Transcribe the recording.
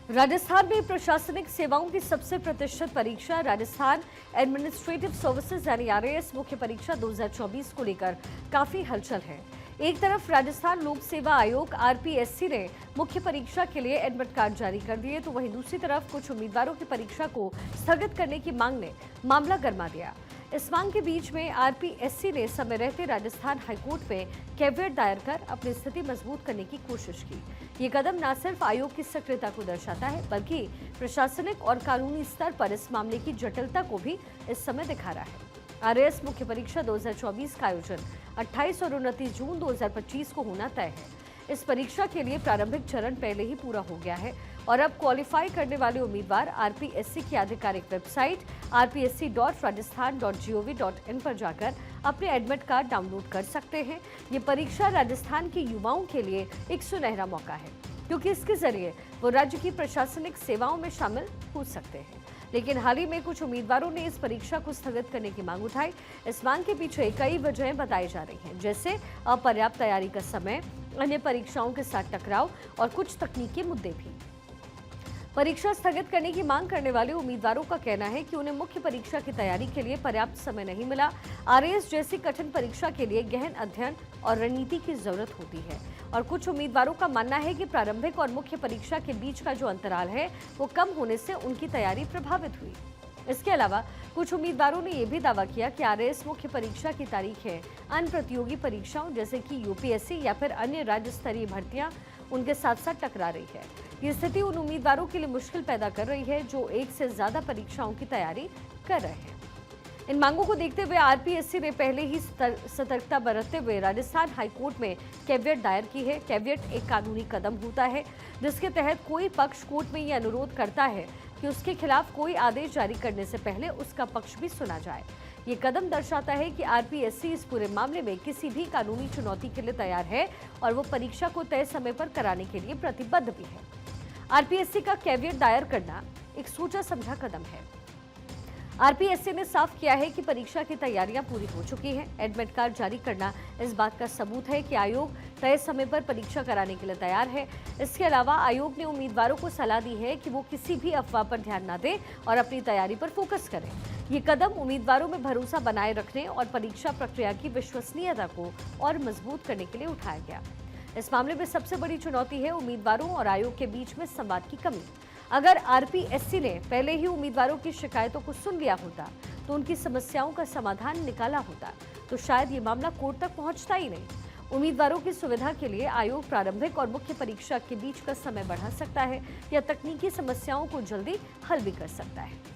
राजस्थान में प्रशासनिक सेवाओं की सबसे प्रतिष्ठित परीक्षा राजस्थान एडमिनिस्ट्रेटिव सर्विसेज यानी आरएएस मुख्य परीक्षा 2024 को लेकर काफी हलचल है। एक तरफ राजस्थान लोक सेवा आयोग आरपीएससी ने मुख्य परीक्षा के लिए एडमिट कार्ड जारी कर दिए, तो वहीं दूसरी तरफ कुछ उम्मीदवारों की परीक्षा को स्थगित करने की मांग ने मामला गर्मा दिया। इस मांग के बीच में आरपीएससी ने समय रहते राजस्थान हाईकोर्ट में कैवियट दायर कर अपनी स्थिति मजबूत करने की कोशिश की। ये कदम न सिर्फ आयोग की सक्रियता को दर्शाता है, बल्कि प्रशासनिक और कानूनी स्तर पर इस मामले की जटिलता को भी इस समय दिखा रहा है। आरएएस मुख्य परीक्षा 2024 का आयोजन 28 और 29 जून 2025 को होना तय है। इस परीक्षा के लिए प्रारंभिक चरण पहले ही पूरा हो गया है और अब क्वालिफाई करने वाले उम्मीदवार आरपीएससी की आधिकारिक वेबसाइट rpsc.rajasthan.gov.in पर जाकर अपने एडमिट कार्ड डाउनलोड कर सकते हैं। ये परीक्षा राजस्थान के युवाओं के लिए एक सुनहरा मौका है, क्योंकि इसके जरिए वो राज्य की प्रशासनिक सेवाओं में शामिल हो सकते हैं। लेकिन हाल ही में कुछ उम्मीदवारों ने इस परीक्षा को स्थगित करने की मांग उठाई। इस मांग के पीछे कई वजहें बताई जा रही हैं, जैसे अपर्याप्त तैयारी का समय, अन्य परीक्षाओं के साथ टकराव और कुछ तकनीकी मुद्दे भी। परीक्षा स्थगित करने की मांग करने वाले उम्मीदवारों का कहना है कि उन्हें मुख्य परीक्षा की तैयारी के लिए पर्याप्त समय नहीं मिला। आरएएस जैसी कठिन परीक्षा के लिए गहन अध्ययन और रणनीति की जरूरत होती है और कुछ उम्मीदवारों का मानना है कि प्रारंभिक और मुख्य परीक्षा के बीच का जो अंतराल है वो कम होने से उनकी तैयारी प्रभावित हुई। इसके अलावा कुछ उम्मीदवारों ने यह भी दावा किया कि आरएएस मुख्य परीक्षा की तारीखें अन्य प्रतियोगी परीक्षाओं जैसे कि यूपीएससी या फिर अन्य राज्य स्तरीय भर्तियां उनके साथ साथ टकरा रही है। ये स्थिति उन उम्मीदवारों के लिए मुश्किल पैदा कर रही है जो एक से ज्यादा परीक्षाओं की तैयारी कर रहे हैं। इन मांगों को देखते हुए आरपीएससी ने पहले ही सतर्कता बरतते हुए राजस्थान हाईकोर्ट में कैवियट दायर की है। कैवियट एक कानूनी कदम होता है जिसके तहत कोई पक्ष कोर्ट में यह अनुरोध करता है कि उसके खिलाफ कोई आदेश जारी करने से पहले उसका पक्ष भी सुना जाए। ये कदम दर्शाता है कि आरपीएससी इस पूरे मामले में किसी भी कानूनी चुनौती के लिए तैयार है और वो परीक्षा को तय समय पर कराने के लिए प्रतिबद्ध भी है। आरपीएससी का कैवियट दायर करना एक सोचा समझा कदम है। आरपीएससी ने साफ किया है कि परीक्षा की तैयारियां पूरी हो चुकी हैं। एडमिट कार्ड जारी करना इस बात का सबूत है कि आयोग तय समय पर परीक्षा कराने के लिए तैयार है। इसके अलावा आयोग ने उम्मीदवारों को सलाह दी है कि वो किसी भी अफवाह पर ध्यान न दें और अपनी तैयारी पर फोकस करें। ये कदम उम्मीदवारों में भरोसा बनाए रखने और परीक्षा प्रक्रिया की विश्वसनीयता को और मजबूत करने के लिए उठाया गया। इस मामले में सबसे बड़ी चुनौती है उम्मीदवारों और आयोग के बीच में संवाद की कमी। अगर आरपीएससी ने पहले ही उम्मीदवारों की शिकायतों को सुन लिया होता तो उनकी समस्याओं का समाधान निकाला होता तो शायद ये मामला कोर्ट तक पहुंचता ही नहीं। उम्मीदवारों की सुविधा के लिए आयोग प्रारंभिक और मुख्य परीक्षा के बीच का समय बढ़ा सकता है या तकनीकी समस्याओं को जल्दी हल भी कर सकता है।